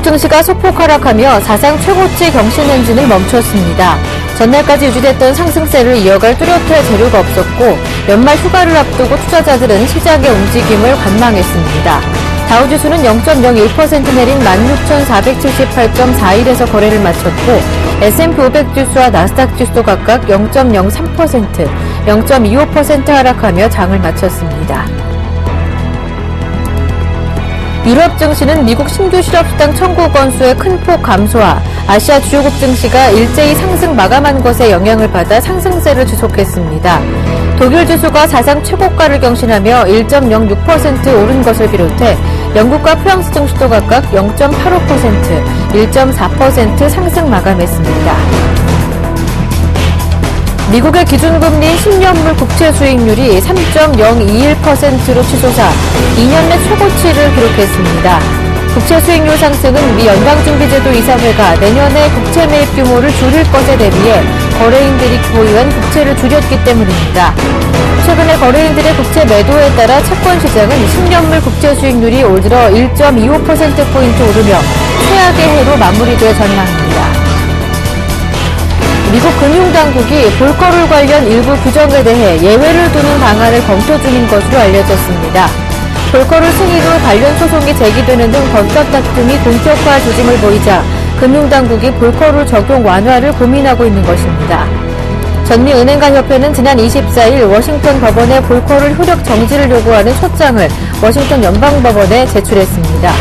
미국 증시가 소폭 하락하며 사상 최고치 경신 행진을 멈췄습니다. 전날까지 유지됐던 상승세를 이어갈 뚜렷할 재료가 없었고 연말 휴가를 앞두고 투자자들은 시장의 움직임을 관망했습니다. 다우지수는 0.01% 내린 16,478.41에서 거래를 마쳤고 S&P 500 지수와 나스닥 지수도 각각 0.03%, 0.25% 하락하며 장을 마쳤습니다. 유럽 증시는 미국 신규 실업수당 청구 건수의 큰 폭 감소와 아시아 주요국 증시가 일제히 상승 마감한 것에 영향을 받아 상승세를 지속했습니다. 독일 지수가 사상 최고가를 경신하며 1.06% 오른 것을 비롯해 영국과 프랑스 증시도 각각 0.85%, 1.4% 상승 마감했습니다. 미국의 기준금리인 10년물 국채 수익률이 3.021%로 치솟아 2년 내 최고치를 기록했습니다. 국채 수익률 상승은 미 연방준비제도 이사회가 내년에 국채 매입 규모를 줄일 것에 대비해 거래인들이 보유한 국채를 줄였기 때문입니다. 최근에 거래인들의 국채 매도에 따라 채권 시장은 10년물 국채 수익률이 올 들어 1.25%포인트 오르며 최악의 해로 마무리될 전망입니다. 미국 금융당국이 볼거룰 관련 일부 규정에 대해 예외를 두는 방안을 검토 중인 것으로 알려졌습니다. 볼거룰 승인 후 관련 소송이 제기되는 등 법적 다툼이 본격화 조짐을 보이자 금융당국이 볼거룰 적용 완화를 고민하고 있는 것입니다. 전미은행가협회는 지난 24일 워싱턴 법원에 볼거룰 효력 정지를 요구하는 소장을 워싱턴 연방법원에 제출했습니다.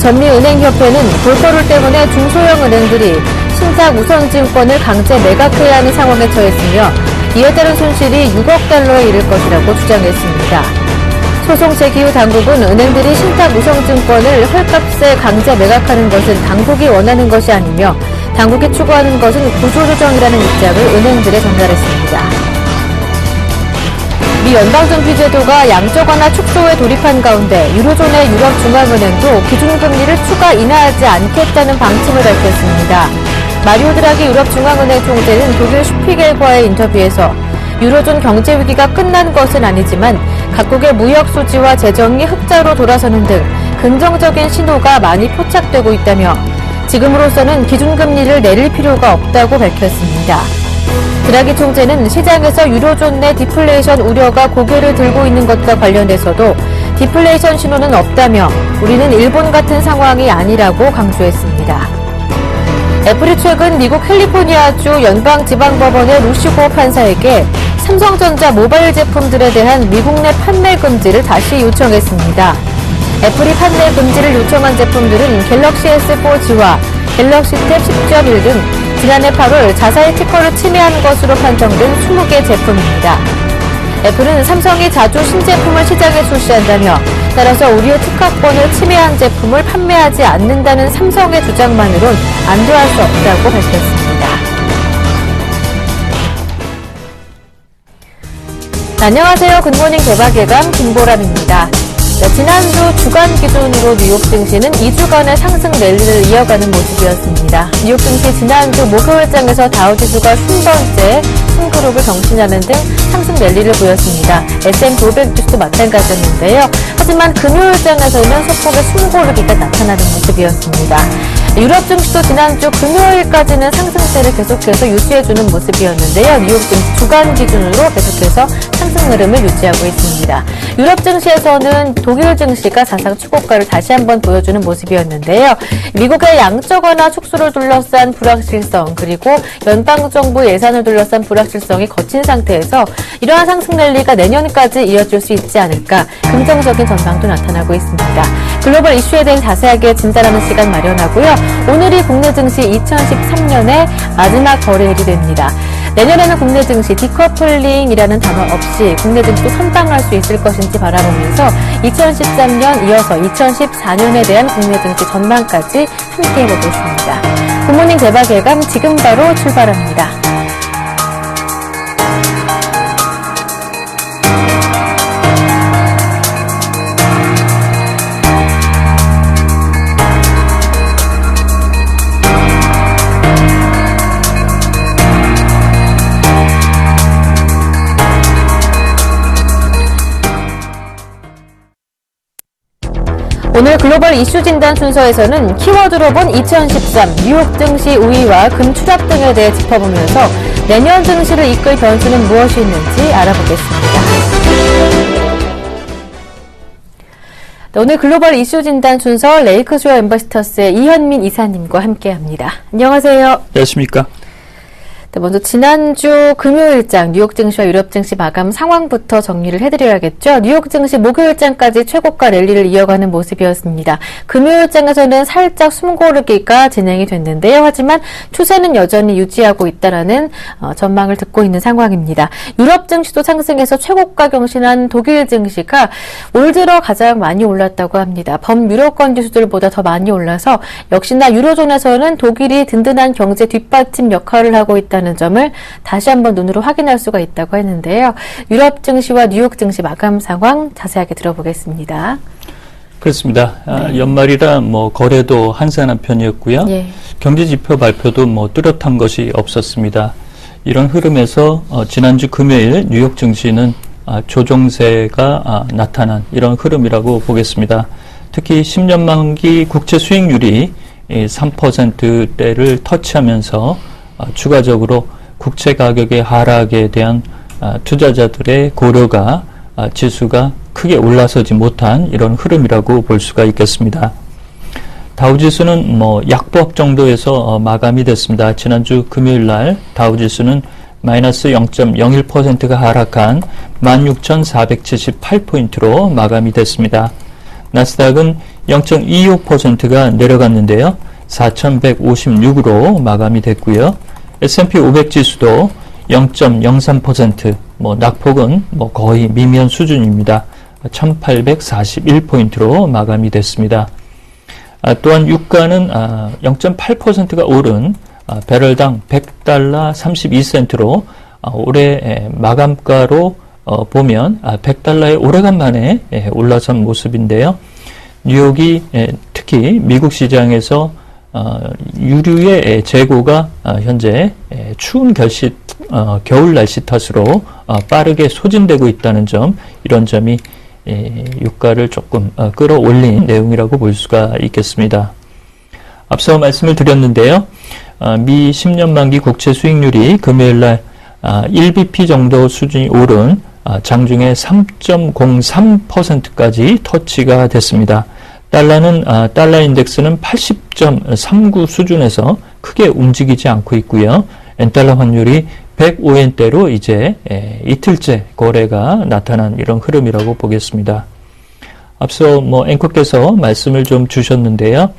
전미은행협회는 볼거룰 때문에 중소형 은행들이 신탁 우선증권을 강제 매각해야 하는 상황에 처했으며 이에 따른 손실이 6억 달러에 이를 것이라고 주장했습니다. 소송 제기 후 당국은 은행들이 신탁 우선증권을 헐값에 강제 매각하는 것은 당국이 원하는 것이 아니며 당국이 추구하는 것은 구조조정이라는 입장을 은행들에 전달했습니다. 미 연방준비제도가 양적 완화 축소에 돌입한 가운데 유로존의 유럽중앙은행도 기준금리를 추가 인하하지 않겠다는 방침을 밝혔습니다. 마리오 드라기 유럽중앙은행 총재는 독일 슈피겔과의 인터뷰에서 유로존 경제위기가 끝난 것은 아니지만 각국의 무역 수지와 재정이 흑자로 돌아서는 등 긍정적인 신호가 많이 포착되고 있다며 지금으로서는 기준금리를 내릴 필요가 없다고 밝혔습니다. 드라기 총재는 시장에서 유로존 내 디플레이션 우려가 고개를 들고 있는 것과 관련해서도 디플레이션 신호는 없다며 우리는 일본 같은 상황이 아니라고 강조했습니다. 애플이 최근 미국 캘리포니아주 연방지방법원의 루시고 판사에게 삼성전자 모바일 제품들에 대한 미국 내 판매 금지를 다시 요청했습니다. 애플이 판매 금지를 요청한 제품들은 갤럭시 S4G와 갤럭시 탭 10.1 등 지난해 8월 자사의 특허를 침해한 것으로 판정된 20개 제품입니다. 애플은 삼성이 자주 신제품을 시장에 출시한다며 따라서 우리의 특허권을 침해한 제품을 판매하지 않는다는 삼성의 주장만으론 안도할 수 없다고 밝혔습니다. 안녕하세요. 굿모닝 대박예감 김보람입니다. 지난주 주간 기준으로 뉴욕 증시는 2주간의 상승 랠리를 이어가는 모습이었습니다. 뉴욕 증시 지난주 목요일장에서 다우지수가 10번째 신기록을 경신하는 등 상승 랠리를 보였습니다. S&P 500 지수도 마찬가지였는데요. 하지만 금요일장에서는 소폭의 숨고르기가 나타나는 모습이었습니다. 유럽 증시도 지난주 금요일까지는 상승세를 계속해서 유지해주는 모습이었는데요. 뉴욕 증시 주간 기준으로 계속해서 상승 흐름을 유지하고 있습니다. 유럽 증시에서는 독일 증시가 사상 최고가를 다시 한번 보여주는 모습이었는데요. 미국의 양적 완화 축소를 둘러싼 불확실성 그리고 연방정부 예산을 둘러싼 불확실성이 거친 상태에서 이러한 상승 랠리가 내년까지 이어질 수 있지 않을까 긍정적인 전망도 나타나고 있습니다. 글로벌 이슈에 대해 자세하게 진단하는 시간 마련하고요. 오늘이 국내 증시 2013년의 마지막 거래일이 됩니다. 내년에는 국내 증시 디커플링이라는 단어 없이 국내 증시도 선방할 수 있을 것인지 바라보면서 2013년 이어서 2014년에 대한 국내 증시 전망까지 함께 해보겠습니다. 굿모닝 대박예감 지금 바로 출발합니다. 오늘 글로벌 이슈 진단 순서에서는 키워드로 본 2013 뉴욕 증시 우위와 금 추락 등에 대해 짚어보면서 내년 증시를 이끌 변수는 무엇이 있는지 알아보겠습니다. 오늘 글로벌 이슈 진단 순서 레이크쇼어 엠버시터스의 이현민 이사님과 함께합니다. 안녕하세요. 안녕하십니까. 네, 먼저 지난주 금요일장 뉴욕 증시와 유럽 증시 마감 상황부터 정리를 해드려야겠죠. 뉴욕 증시 목요일장까지 최고가 랠리를 이어가는 모습이었습니다. 금요일장에서는 살짝 숨고르기가 진행이 됐는데요. 하지만 추세는 여전히 유지하고 있다라는 전망을 듣고 있는 상황입니다. 유럽 증시도 상승해서 최고가 경신한 독일 증시가 올 들어 가장 많이 올랐다고 합니다. 범유로권 지수들보다 더 많이 올라서 역시나 유로존에서는 독일이 든든한 경제 뒷받침 역할을 하고 있다는 점을 다시 한번 눈으로 확인할 수가 있다고 했는데요. 유럽 증시와 뉴욕 증시 마감 상황 자세하게 들어보겠습니다. 그렇습니다. 연말이라 거래도 한산한 편이었고요. 예. 경제 지표 발표도 뚜렷한 것이 없었습니다. 이런 흐름에서 지난주 금요일 뉴욕 증시는 조정세가 나타난 이런 흐름이라고 보겠습니다. 특히 10년 만기 국채 수익률이 3%대를 터치하면서 추가적으로 국채 가격의 하락에 대한 투자자들의 고려가 지수가 크게 올라서지 못한 이런 흐름이라고 볼 수가 있겠습니다. 다우지수는 약보합 정도에서 마감이 됐습니다. 지난주 금요일 날 다우지수는 마이너스 0.01%가 하락한 16,478포인트로 마감이 됐습니다. 나스닥은 0.25%가 내려갔는데요. 4,156으로 마감이 됐고요. S&P 500 지수도 0.03%, 낙폭은 거의 미미한 수준입니다. 1,841포인트로 마감이 됐습니다. 또한 유가는 0.8%가 오른 배럴당 $100 32센트로 올해 마감가로 보면 $100에 오래간만에 올라선 모습인데요. 뉴욕이 특히 미국 시장에서 유류의 재고가 현재 추운 겨울 날씨 탓으로 빠르게 소진되고 있다는 점, 이런 점이 유가를 조금 끌어올린 내용이라고 볼 수가 있겠습니다. 앞서 말씀을 드렸는데요. 미 10년 만기 국채 수익률이 금요일날 1bp 정도 수준이 오른 장중에 3.03%까지 터치가 됐습니다. 달러 인덱스는 80.39 수준에서 크게 움직이지 않고 있고요. 엔달러 환율이 105엔대로 이제 이틀째 거래가 나타난 이런 흐름이라고 보겠습니다. 앞서 앵커께서 말씀을 좀 주셨는데요.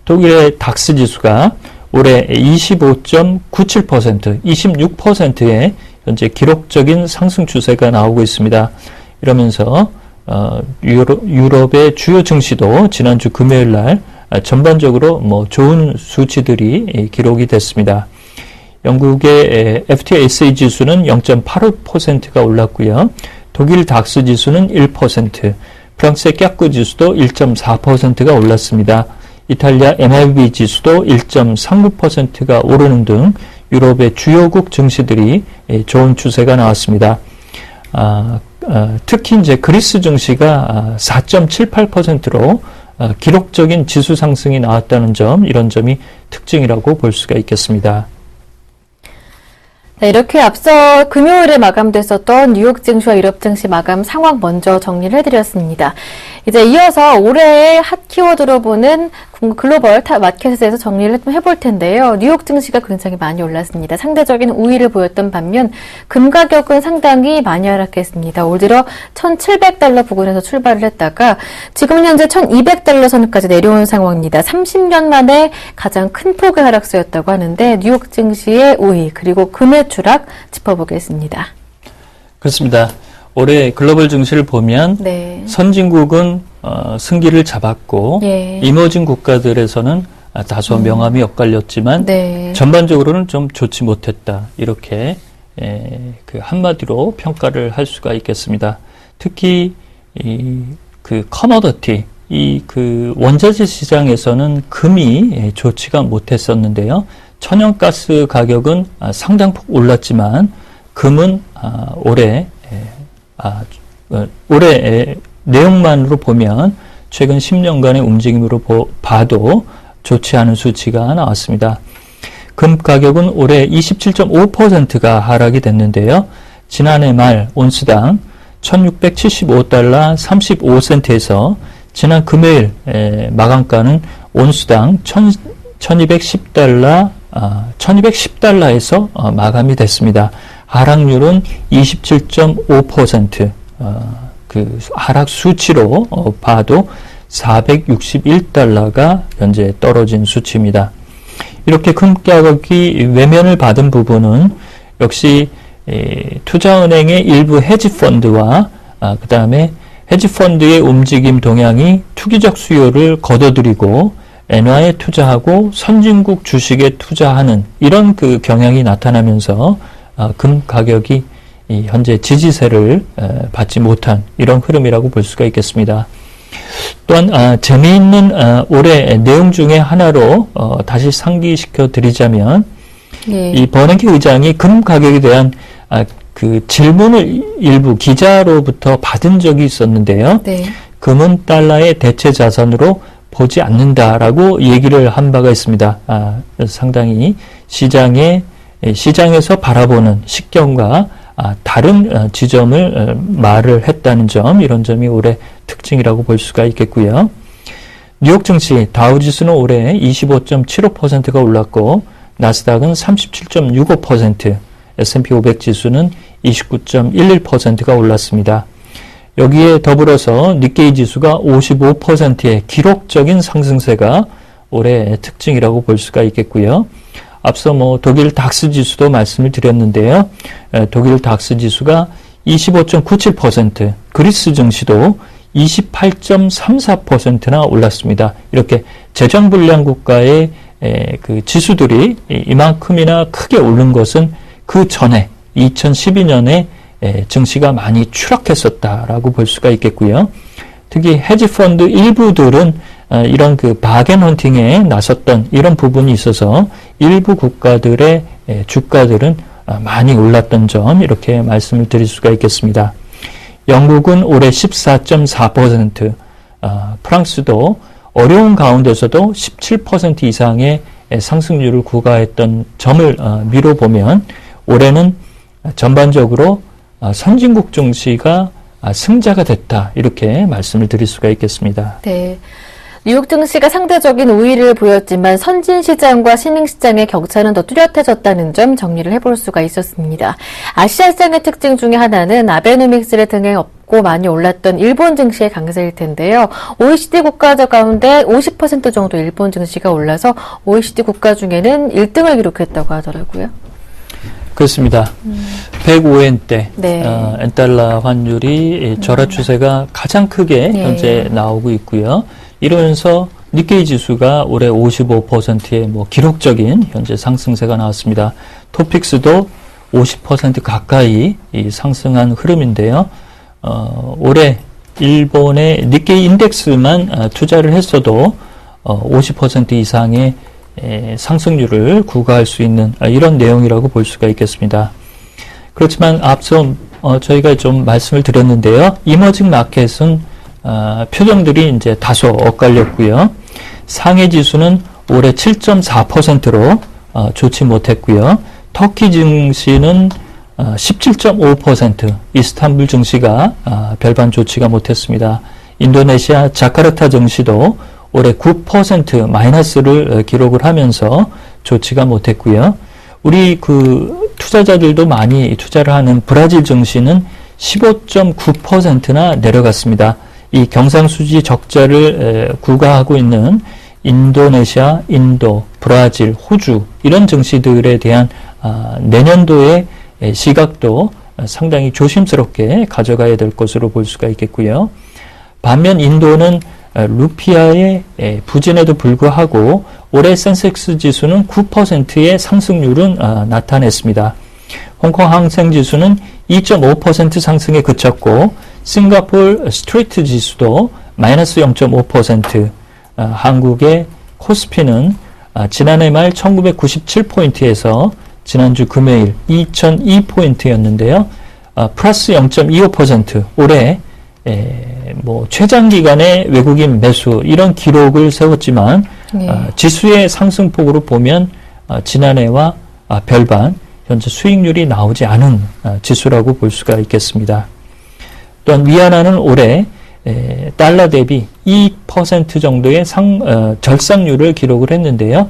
독일의 닥스 지수가 올해 25.97%, 26%의 현재 기록적인 상승 추세가 나오고 있습니다. 이러면서 유럽의 주요 증시도 지난주 금요일 날 전반적으로 좋은 수치들이 기록이 됐습니다. 영국의 FTSE 지수는 0.85%가 올랐고요. 독일 닥스 지수는 1%, 프랑스의 깍구 지수도 1.4%가 올랐습니다. 이탈리아 MIB 지수도 1.39%가 오르는 등 유럽의 주요국 증시들이 좋은 추세가 나왔습니다. 특히 이제 그리스 증시가 4.78%로 기록적인 지수 상승이 나왔다는 점, 이런 점이 특징이라고 볼 수가 있겠습니다. 네, 이렇게 앞서 금요일에 마감됐었던 뉴욕 증시와 유럽 증시 마감 상황 먼저 정리를 해드렸습니다. 이제 이어서 올해의 핫 키워드로 보는 글로벌 마켓에 대해서 정리를 좀 해볼 텐데요. 뉴욕 증시가 굉장히 많이 올랐습니다. 상대적인 우위를 보였던 반면 금 가격은 상당히 많이 하락했습니다. 올 들어 $1,700 부근에서 출발을 했다가 지금 현재 $1,200 선까지 내려온 상황입니다. 30년 만에 가장 큰 폭의 하락세였다고 하는데 뉴욕 증시의 우위 그리고 금의 추락 짚어보겠습니다. 그렇습니다. 올해 글로벌 증시를 보면 네. 선진국은 승기를 잡았고 예. 이머징 국가들에서는 다소 명암이 엇갈렸지만 네. 전반적으로는 좀 좋지 못했다. 이렇게 그 한마디로 평가를 할 수가 있겠습니다. 특히 그 커머더티, 그 원자재 시장에서는 금이 좋지가 못했었는데요. 천연가스 가격은 상당폭 올랐지만 금은 올해 내용만으로 보면 최근 10년간의 움직임으로 봐도 좋지 않은 수치가 나왔습니다. 금 가격은 올해 27.5%가 하락이 됐는데요. 지난해 말 온스당 1675달러 35센트에서 지난 금요일 마감가는 온수당 1210달러에서 마감이 됐습니다. 하락률은 27.5%, 그 하락 수치로 봐도 461달러가 현재 떨어진 수치입니다. 이렇게 금 가격이 외면을 받은 부분은 역시 투자은행의 일부 헤지펀드와 그 다음에 헤지펀드의 움직임 동향이 투기적 수요를 거둬들이고 엔화에 투자하고 선진국 주식에 투자하는 이런 그 경향이 나타나면서 금 가격이 현재 지지세를 받지 못한 이런 흐름이라고 볼 수가 있겠습니다. 또한 재미있는 올해 내용 중에 하나로 다시 상기시켜 드리자면 네. 이 버냉키 의장이 금 가격에 대한 그 질문을 일부 기자로부터 받은 적이 있었는데요. 네. 금은 달러의 대체 자산으로 보지 않는다라고 얘기를 한 바가 있습니다. 상당히 시장에서 바라보는 식견과 다른 지점을 말을 했다는 점, 이런 점이 올해 특징이라고 볼 수가 있겠고요. 뉴욕 증시 다우지수는 올해 25.75%가 올랐고 나스닥은 37.65%, S&P 500 지수는 29.11%가 올랐습니다. 여기에 더불어서 니케이 지수가 55%의 기록적인 상승세가 올해의 특징이라고 볼 수가 있겠고요. 앞서 독일 닥스 지수도 말씀을 드렸는데요. 독일 닥스 지수가 25.97%, 그리스 증시도 28.34%나 올랐습니다. 이렇게 재정불량 국가의 그 지수들이 이만큼이나 크게 오른 것은 그 전에 2012년에 증시가 많이 추락했었다라고 볼 수가 있겠고요. 특히 헤지펀드 일부들은 이런 그 바겐 헌팅에 나섰던 이런 부분이 있어서 일부 국가들의 주가들은 많이 올랐던 점, 이렇게 말씀을 드릴 수가 있겠습니다. 영국은 올해 14.4%, 프랑스도 어려운 가운데서도 17% 이상의 상승률을 구가했던 점을 미뤄보면 올해는 전반적으로 선진국 증시가 승자가 됐다, 이렇게 말씀을 드릴 수가 있겠습니다. 네. 뉴욕 증시가 상대적인 우위를 보였지만 선진시장과 신흥시장의 격차는 더 뚜렷해졌다는 점 정리를 해볼 수가 있었습니다. 아시아 시장의 특징 중에 하나는 아베노믹스를 등에 업고 많이 올랐던 일본 증시의 강세일 텐데요. OECD 국가 가운데 50% 정도 일본 증시가 올라서 OECD 국가 중에는 1등을 기록했다고 하더라고요. 그렇습니다. 105엔대 네. 엔달러 환율이 절하 추세가 가장 크게 네. 현재 나오고 있고요. 이러면서 니케이 지수가 올해 55%의 기록적인 현재 상승세가 나왔습니다. 토픽스도 50% 가까이 상승한 흐름인데요. 올해 일본의 니케이 인덱스만 투자를 했어도 50% 이상의 상승률을 구가할 수 있는 이런 내용이라고 볼 수가 있겠습니다. 그렇지만 앞서 저희가 좀 말씀을 드렸는데요. 이머징 마켓은 표정들이 이제 다소 엇갈렸고요. 상해 지수는 올해 7.4%로 좋지 못했고요. 터키 증시는 17.5%, 이스탄불 증시가 별반 좋지가 못했습니다. 인도네시아 자카르타 증시도 올해 9% 마이너스를 기록을 하면서 좋지가 못했고요. 우리 그 투자자들도 많이 투자를 하는 브라질 증시는 15.9%나 내려갔습니다. 이 경상수지 적자를 구가하고 있는 인도네시아, 인도, 브라질, 호주 이런 증시들에 대한 내년도의 시각도 상당히 조심스럽게 가져가야 될 것으로 볼 수가 있겠고요. 반면 인도는 루피아의 부진에도 불구하고 올해 센섹스 지수는 9%의 상승률은 나타냈습니다. 홍콩 항생지수는 2.5% 상승에 그쳤고 싱가포르 스트리트 지수도 마이너스 0.5%, 한국의 코스피는 지난해 말 1997포인트에서 지난주 금요일 2002포인트였는데요. 플러스 0.25%, 올해 최장 기간의 외국인 매수 이런 기록을 세웠지만 지수의 상승폭으로 보면 지난해와 별반 현재 수익률이 나오지 않은 지수라고 볼 수가 있겠습니다. 또한 위안화는 올해 달러 대비 2% 정도의 절상률을 기록을 했는데요.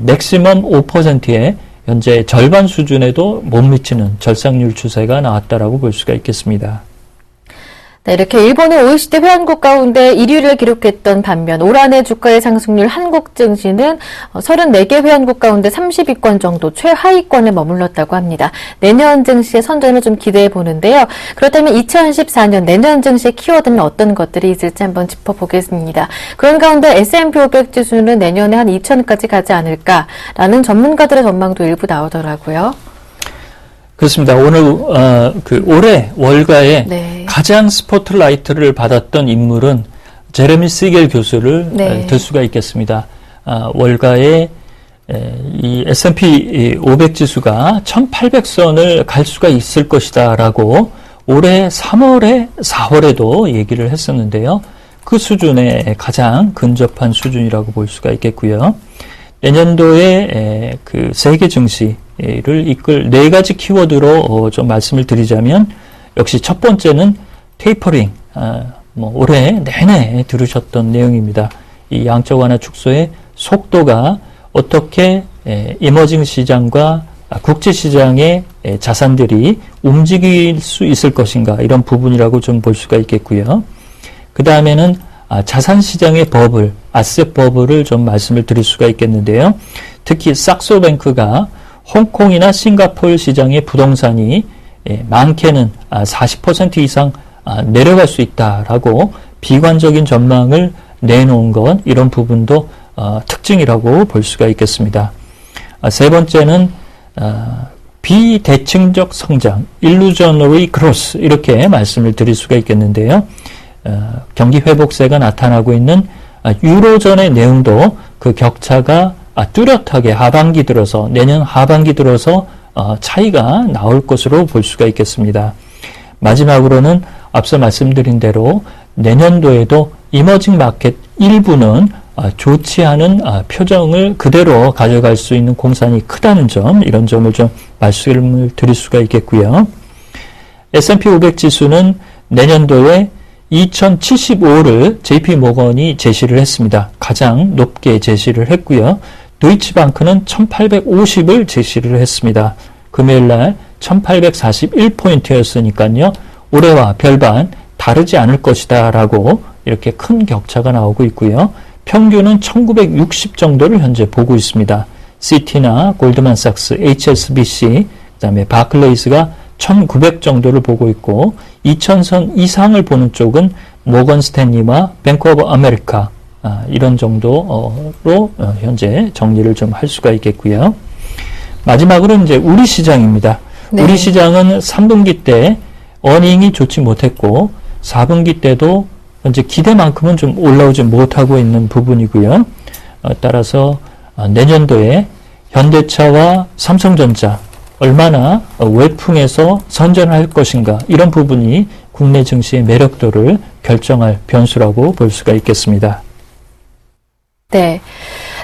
맥시멈 5%의 현재 절반 수준에도 못 미치는 절상률 추세가 나왔다라고 볼 수가 있겠습니다. 네, 이렇게 일본의 OECD 회원국 가운데 1위를 기록했던 반면 올 한해 주가의 상승률 한국 증시는 34개 회원국 가운데 30위권 정도 최하위권에 머물렀다고 합니다. 내년 증시의 선전을 좀 기대해 보는데요. 그렇다면 2014년 내년 증시의 키워드는 어떤 것들이 있을지 한번 짚어보겠습니다. 그런 가운데 S&P 500 지수는 내년에 한 2,000까지 가지 않을까라는 전문가들의 전망도 일부 나오더라고요. 그렇습니다. 오늘 올해 월가에 네. 가장 스포트라이트를 받았던 인물은 제레미 시겔 교수를 들 수가 있겠습니다. 월가에 이 S&P 500 지수가 1800선을 갈 수가 있을 것이다라고 올해 3월에 4월에도 얘기를 했었는데요. 그 수준에 가장 근접한 수준이라고 볼 수가 있겠고요. 내년도에 그 세계 증시를 이끌 네 가지 키워드로 좀 말씀을 드리자면 역시 첫 번째는 테이퍼링, 올해 내내 들으셨던 내용입니다. 이 양적 완화 축소의 속도가 어떻게 이머징 시장과 국제 시장의 자산들이 움직일 수 있을 것인가 이런 부분이라고 좀 볼 수가 있겠고요. 그 다음에는 자산 시장의 버블, 아셋 버블을 좀 말씀을 드릴 수가 있겠는데요. 특히 삭소뱅크가 홍콩이나 싱가포르 시장의 부동산이 많게는 40% 이상 내려갈 수 있다라고 비관적인 전망을 내놓은 것, 이런 부분도 특징이라고 볼 수가 있겠습니다. 세 번째는 비대칭적 성장, illusionary growth 이렇게 말씀을 드릴 수가 있겠는데요. 경기 회복세가 나타나고 있는 유로존의 내용도 그 격차가 뚜렷하게 하반기 들어서 내년 하반기 들어서 차이가 나올 것으로 볼 수가 있겠습니다. 마지막으로는 앞서 말씀드린 대로 내년도에도 이머징 마켓 일부는 좋지 않은 표정을 그대로 가져갈 수 있는 공산이 크다는 점, 이런 점을 좀 말씀을 드릴 수가 있겠고요. S&P 500 지수는 내년도에 2075를 JP 모건이 제시를 했습니다. 가장 높게 제시를 했고요. 도이치방크는 1850을 제시를 했습니다. 금요일날 1841포인트였으니까요. 올해와 별반 다르지 않을 것이다 라고 이렇게 큰 격차가 나오고 있고요. 평균은 1960 정도를 현재 보고 있습니다. 시티나 골드만삭스, HSBC, 그 다음에 바클레이스가 1900 정도를 보고 있고 2000선 이상을 보는 쪽은 모건 스탠리와 뱅크 오브 아메리카 이런 정도로 현재 정리를 좀 할 수가 있겠고요. 마지막으로 이제 우리 시장입니다. 네. 우리 시장은 3분기 때 어닝이 좋지 못했고 4분기 때도 현재 기대만큼은 좀 올라오지 못하고 있는 부분이고요. 따라서 내년도에 현대차와 삼성전자 얼마나 외풍에서 선전할 것인가, 이런 부분이 국내 증시의 매력도를 결정할 변수라고 볼 수가 있겠습니다. 네.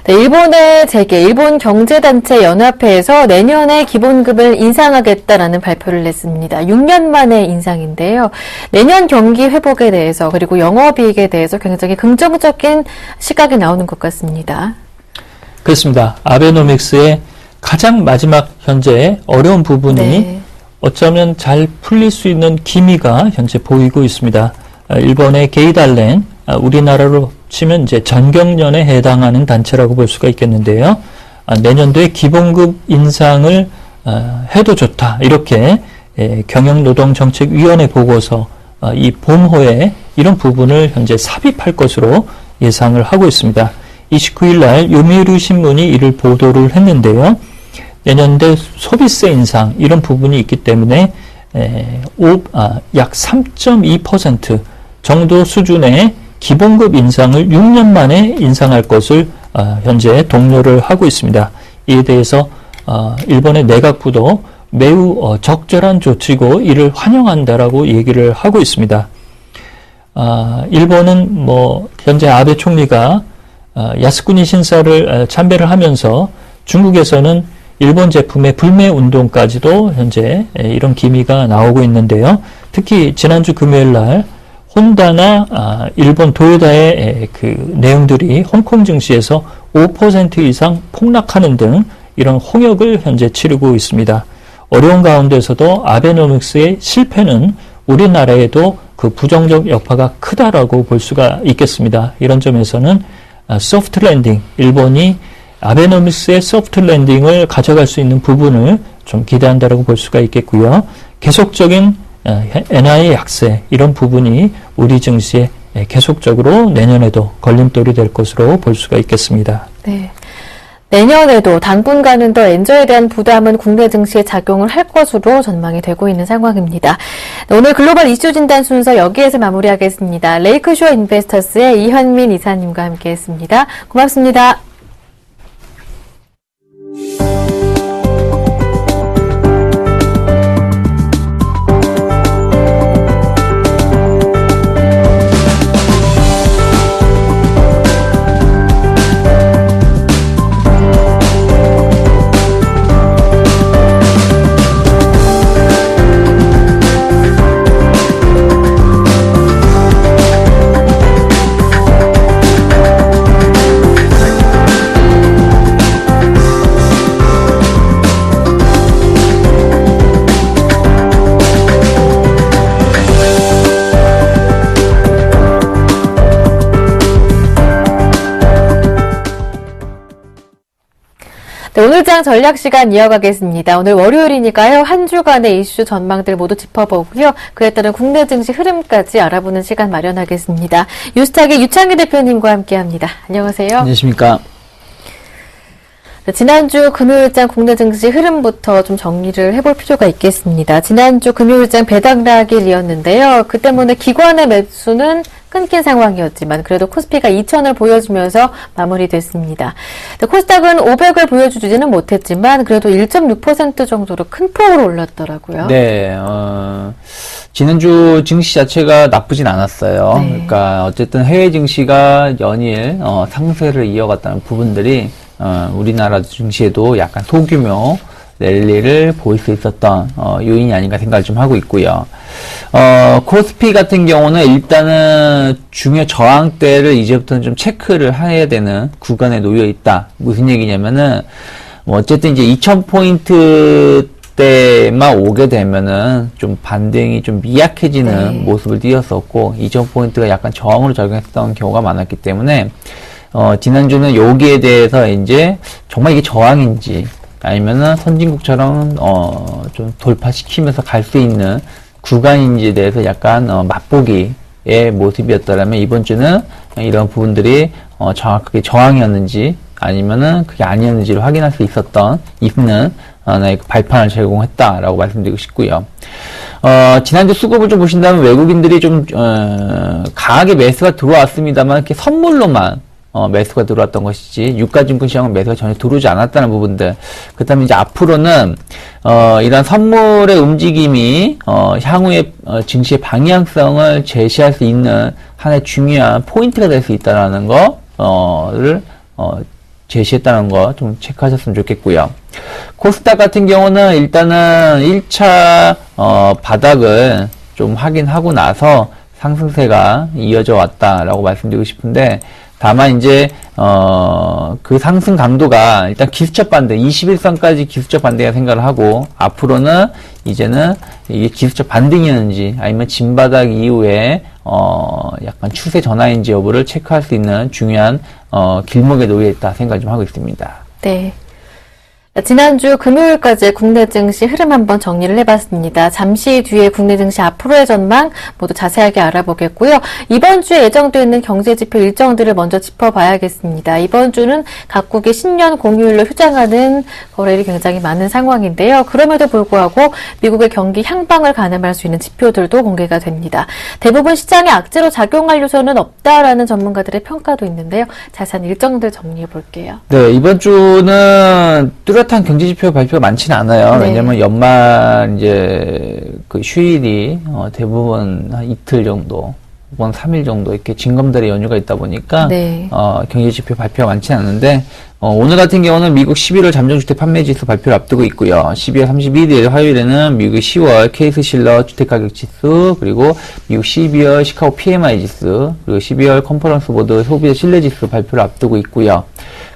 일본의 재계, 일본 경제단체 연합회에서 내년에 기본급을 인상하겠다라는 발표를 냈습니다. 6년 만의 인상인데요. 내년 경기 회복에 대해서 그리고 영업이익에 대해서 굉장히 긍정적인 시각이 나오는 것 같습니다. 그렇습니다. 아베노믹스의 가장 마지막 현재 어려운 부분이 어쩌면 잘 풀릴 수 있는 기미가 현재 보이고 있습니다. 일본의 게이달렌, 우리나라로 치면 이제 전경련에 해당하는 단체라고 볼 수가 있겠는데요. 내년도에 기본급 인상을 해도 좋다, 이렇게 경영노동정책위원회 보고서 이 봄호에 이런 부분을 현재 삽입할 것으로 예상을 하고 있습니다. 29일 날 요미우리 신문이 이를 보도를 했는데요. 내년도에 소비세 인상 이런 부분이 있기 때문에 약 3.2% 정도 수준의 기본급 인상을 6년 만에 인상할 것을 현재 독려를 하고 있습니다. 이에 대해서 일본의 내각부도 매우 적절한 조치고 이를 환영한다라고 얘기를 하고 있습니다. 일본은 현재 아베 총리가 야스쿠니 신사를 참배를 하면서 중국에서는 일본 제품의 불매 운동까지도 현재 이런 기미가 나오고 있는데요. 특히 지난주 금요일 날 혼다나 일본 도요다의 그 내용들이 홍콩 증시에서 5% 이상 폭락하는 등 이런 홍역을 현재 치르고 있습니다. 어려운 가운데서도 아베노믹스의 실패는 우리나라에도 그 부정적 여파가 크다라고 볼 수가 있겠습니다. 이런 점에서는 소프트 랜딩, 일본이 아베노믹스의 소프트 랜딩을 가져갈 수 있는 부분을 좀 기대한다라고 볼 수가 있겠고요. 계속적인 엔화의 약세, 이런 부분이 우리 증시에 계속적으로 내년에도 걸림돌이 될 것으로 볼 수가 있겠습니다. 네. 내년에도 당분간은 더 엔저에 대한 부담은 국내 증시에 작용을 할 것으로 전망이 되고 있는 상황입니다. 오늘 글로벌 이슈 진단 순서 여기에서 마무리하겠습니다. 레이크쇼어 인베스터스의 이현민 이사님과 함께했습니다. 고맙습니다. 네, 오늘 장 전략 시간 이어가겠습니다. 오늘 월요일이니까요. 한 주간의 이슈 전망들 모두 짚어보고요. 그에 따른 국내 증시 흐름까지 알아보는 시간 마련하겠습니다. 유스탁의 유창기 대표님과 함께합니다. 안녕하세요. 안녕하십니까. 네, 지난주 금요일장 국내 증시 흐름부터 좀 정리를 해볼 필요가 있겠습니다. 지난주 금요일장 배당락일이었는데요. 그 때문에 기관의 매수는 끊긴 상황이었지만 그래도 코스피가 2,000을 보여주면서 마무리됐습니다. 코스닥은 500을 보여주지는 못했지만 그래도 1.6% 정도로 큰 폭으로 올랐더라고요. 네, 지난주 증시 자체가 나쁘진 않았어요. 네. 그러니까 어쨌든 해외 증시가 연일 상세를 이어갔다는 부분들이 우리나라 증시에도 약간 소규모 랠리를 보일 수 있었던 요인이 아닌가 생각을 좀 하고 있고요. 코스피 같은 경우는 일단은 중요 저항대를 이제부터는 좀 체크를 해야 되는 구간에 놓여 있다. 무슨 얘기냐면은 어쨌든 이제 2,000포인트 때만 오게 되면은 좀 반등이 좀 미약해지는 모습을 띄었었고 2,000포인트가 약간 저항으로 작용했던 경우가 많았기 때문에 지난주는 여기에 대해서 이제 정말 이게 저항인지 아니면은 선진국처럼 좀 돌파시키면서 갈 수 있는 구간인지에 대해서 약간 맛보기의 모습이었더라면 이번 주는 이런 부분들이 정확하게 저항이었는지 아니면은 그게 아니었는지를 확인할 수 있는 하나의 발판을 제공했다라고 말씀드리고 싶고요. 지난주 수급을 좀 보신다면 외국인들이 좀 강하게 매수가 들어왔습니다만 이렇게 선물로만 매수가 들어왔던 것이지 유가증권 시장은 매수가 전혀 들어오지 않았다는 부분들. 그 다음에 이제 앞으로는 이런 선물의 움직임이 향후의 증시의 방향성을 제시할 수 있는 하나의 중요한 포인트가 될 수 있다는 거를 제시했다는 거 좀 체크하셨으면 좋겠고요. 코스닥 같은 경우는 일단은 1차 바닥을 좀 확인하고 나서 상승세가 이어져 왔다라고 말씀드리고 싶은데 다만 이제 그 상승 강도가 일단 기술적 반대 21선까지 기술적 반대가 생각을 하고 앞으로는 이제는 이게 기술적 반등이었는지 아니면 진바닥 이후에 약간 추세 전환인지 여부를 체크할 수 있는 중요한 길목에 놓여 있다 생각을 좀 하고 있습니다. 네. 지난주 금요일까지 국내 증시 흐름 한번 정리를 해봤습니다. 잠시 뒤에 국내 증시 앞으로의 전망 모두 자세하게 알아보겠고요. 이번 주에 예정되어 있는 경제지표 일정들을 먼저 짚어봐야겠습니다. 이번 주는 각국의 신년 공휴일로 휴장하는 거래일이 굉장히 많은 상황인데요. 그럼에도 불구하고 미국의 경기 향방을 가늠할 수 있는 지표들도 공개가 됩니다. 대부분 시장에 악재로 작용할 요소는 없다라는 전문가들의 평가도 있는데요. 자세한 일정들 정리해볼게요. 네, 이번 주는 뚜렷한 경제지표 발표가 많지는 않아요. 네. 왜냐면 연말 이제 그 휴일이 대부분 한 이틀 정도 혹은 3일 정도 이렇게 징검달의 연휴가 있다 보니까 네. 경제지표 발표가 많지 않은데 오늘 같은 경우는 미국 11월 잠정주택 판매지수 발표를 앞두고 있고요. 12월 31일 화요일에는 미국 10월 케이스실러 주택가격지수, 그리고 미국 12월 시카고 PMI 지수, 그리고 12월 컨퍼런스 보드 소비자 신뢰지수 발표를 앞두고 있고요.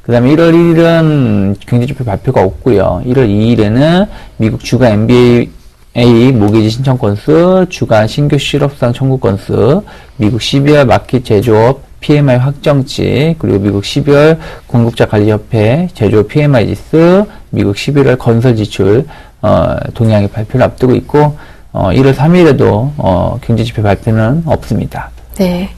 그 다음에 1월 1일은 경제지표 발표가 없고요. 1월 2일에는 미국 주간 MBA 모기지 신청 건수, 주간 신규 실업상 청구 건수, 미국 12월 마켓 제조업 PMI 확정치, 그리고 미국 12월 공급자 관리협회 제조업 PMI 지수, 미국 11월 건설 지출 동향이 발표를 앞두고 있고 1월 3일에도 경제지표 발표는 없습니다. 네.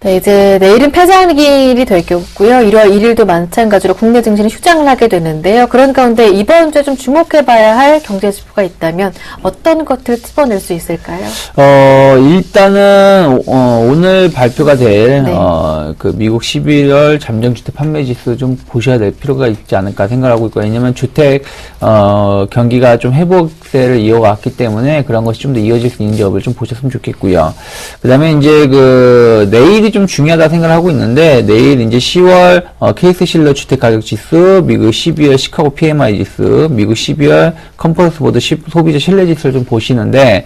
네, 이제 내일은 폐장일이 될 거고요. 1월 1일도 마찬가지로 국내 증시는 휴장을 하게 되는데요. 그런 가운데 이번 주에 좀 주목해봐야 할 경제지표가 있다면 어떤 것들을 찝어낼 수 있을까요? 일단은 오늘 발표가 될 네. 그 미국 11월 잠정주택 판매지수 좀 보셔야 될 필요가 있지 않을까 생각하고 있고요. 왜냐면 주택 경기가 좀 회복세를 이어갔기 때문에 그런 것이 좀 더 이어질 수 있는지 여부를 좀 보셨으면 좋겠고요. 그 다음에 이제 내일이 좀 중요하다 생각을 하고 있는데, 내일 이제 10월 케이스실러 주택가격지수, 미국 12월 시카고 PMI 지수, 미국 12월 컨퍼런스 보드 소비자 신뢰지수를 좀 보시는데,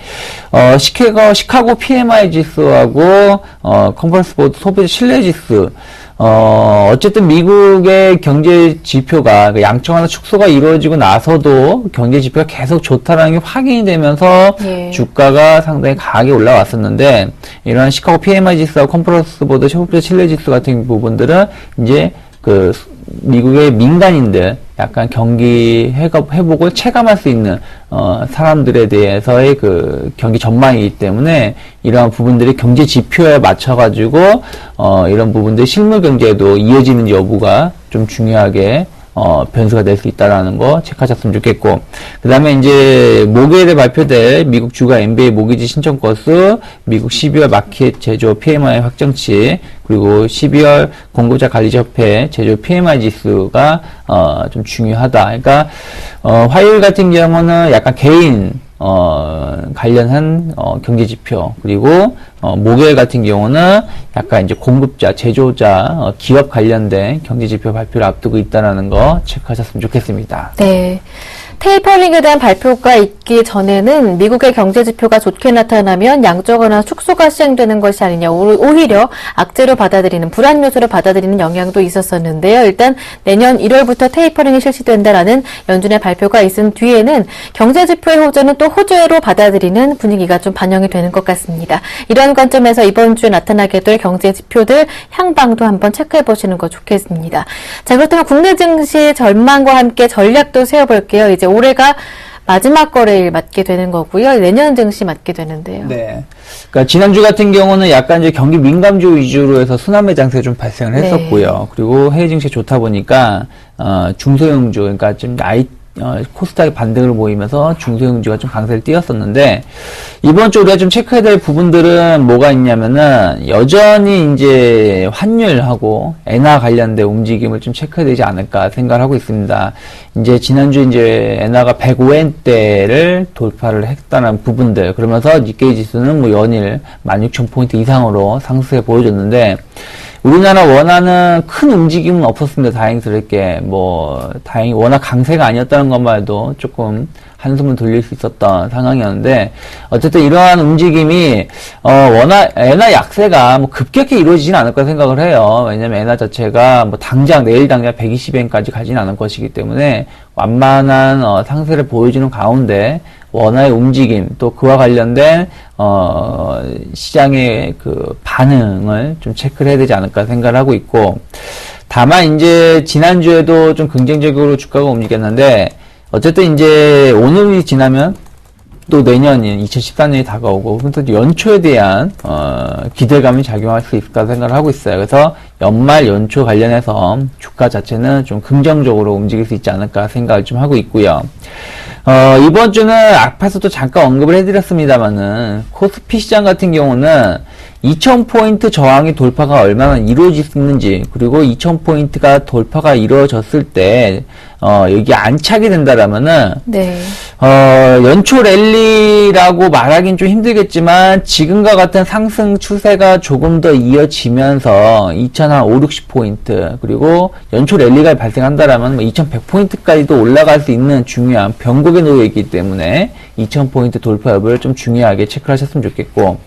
시카고 PMI 지수하고 컨퍼런스 보드 소비자 신뢰지수, 어쨌든 미국의 경제 지표가 양측하나 축소가 이루어지고 나서도 경제 지표가 계속 좋다라는 게 확인이 되면서 예. 주가가 상당히 강하게 올라왔었는데, 이러한 시카고 PMI 지수와 컨퍼런스 보드 소비자 신뢰 지수 같은 부분들은 이제 미국의 민간인들, 약간 경기 회복을 체감할 수 있는 사람들에 대해서의 경기 전망이기 때문에 이러한 부분들이 경제 지표에 맞춰가지고 이런 부분들이 실물 경제에도 이어지는 여부가 좀 중요하게 변수가 될 수 있다라는 거 체크하셨으면 좋겠고, 그 다음에 이제 목요일에 발표될 미국 주간 MBA 모기지 신청 건수, 미국 12월 마켓 제조업 PMI 확정치, 그리고 12월 공급자 관리협회 제조업 PMI 지수가 좀 중요하다. 그러니까 화요일 같은 경우는 약간 개인 관련한 경제 지표, 그리고 목요일 같은 경우는 약간 이제 공급자, 제조자, 기업 관련된 경제 지표 발표를 앞두고 있다는 거 체크하셨으면 좋겠습니다. 네. 테이퍼링에 대한 발표가 있기 전에는 미국의 경제 지표가 좋게 나타나면 양적완화 축소가 시행되는 것이 아니냐, 오히려 악재로 받아들이는, 불안 요소로 받아들이는 영향도 있었었는데요. 일단 내년 1월부터 테이퍼링이 실시된다라는 연준의 발표가 있은 뒤에는 경제 지표의 호조는 또 호재로 받아들이는 분위기가 좀 반영이 되는 것 같습니다. 이런 관점에서 이번 주에 나타나게 될 경제 지표들 향방도 한번 체크해 보시는 거 좋겠습니다. 자, 그렇다면 국내 증시 전망과 함께 전략도 세워볼게요. 이제 올해가 마지막 거래일 맞게 되는 거고요. 내년 증시 맞게 되는데요. 네. 그러니까 지난주 같은 경우는 약간 이제 경기 민감주 위주로 해서 순환매 장세가 좀 발생을 했었고요. 그리고 해외 증시 좋다 보니까 중소형주, 그러니까 좀 코스닥이 반등을 보이면서 중소형주가 좀 강세를 띄었었는데, 이번 주 우리가 좀 체크해야 될 부분들은 뭐가 있냐면은 여전히 이제 환율하고 엔화 관련된 움직임을 좀 체크해야 되지 않을까 생각을 하고 있습니다. 이제 지난주 이제 엔화가 105엔대를 돌파를 했다는 부분들, 그러면서 니케이 지수는 뭐 연일 16,000포인트 이상으로 상승해 보여줬는데, 우리나라 원화는 큰 움직임은 없었습니다. 다행스럽게. 다행히 워낙 강세가 아니었다는 것만 해도 조금 한숨을 돌릴 수 있었던 상황이었는데, 어쨌든 이러한 움직임이, 엔화 약세가 급격히 이루어지진 않을 거라 생각을 해요. 왜냐면 엔화 자체가 내일 당장 120엔까지 가지는 않을 것이기 때문에, 완만한 상세를 보여주는 가운데, 원화의 움직임, 또 그와 관련된 시장의 반응을 좀 체크를 해야 되지 않을까 생각을 하고 있고, 다만 이제 지난주에도 좀 긍정적으로 주가가 움직였는데, 어쨌든 이제 오늘이 지나면 또 내년인 2014년이 다가오고, 또 연초에 대한 기대감이 작용할 수 있을까 생각을 하고 있어요. 그래서 연말 연초 관련해서 주가 자체는 좀 긍정적으로 움직일 수 있지 않을까 생각을 좀 하고 있고요. 이번 주는 앞에서도 잠깐 언급을 해드렸습니다만은, 코스피 시장 같은 경우는 2000포인트 저항이 돌파가 얼마나 이루어질 수 있는지, 그리고 2000포인트가 돌파가 이루어졌을 때 여기 안착이 된다라면은 네. 연초 랠리라고 말하긴 좀 힘들겠지만 지금과 같은 상승 추세가 조금 더 이어지면서 2560포인트 그리고 연초 랠리가 발생한다라면 2100포인트까지도 올라갈 수 있는 중요한 변곡에 놓여 있기 때문에 2000포인트 돌파 여부를 좀 중요하게 체크를 하셨으면 좋겠고,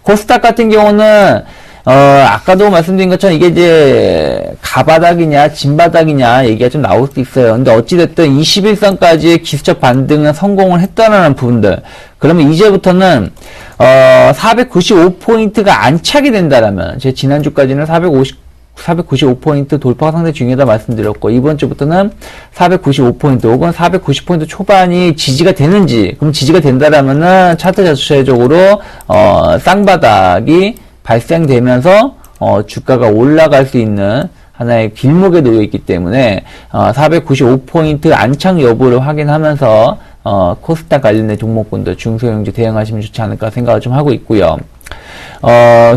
코스닥 같은 경우는 아까도 말씀드린 것처럼 이게 이제 가바닥이냐 진바닥이냐 얘기가 좀 나올 수 있어요. 근데 어찌됐든 21선까지의 기술적 반등은 성공을 했다는 부분들, 그러면 이제부터는 495포인트가 안착이 된다라면, 제 지난주까지는 495포인트 돌파가 상당히 중요하다 말씀드렸고, 이번 주부터는 495포인트 혹은 490포인트 초반이 지지가 되는지, 그럼 지지가 된다라면은 차트 자체적으로 쌍바닥이 발생되면서 주가가 올라갈 수 있는 하나의 길목에 놓여 있기 때문에 495포인트 안착 여부를 확인하면서 코스닥 관련된 종목군들 중소형주 대응하시면 좋지 않을까 생각을 좀 하고 있고요.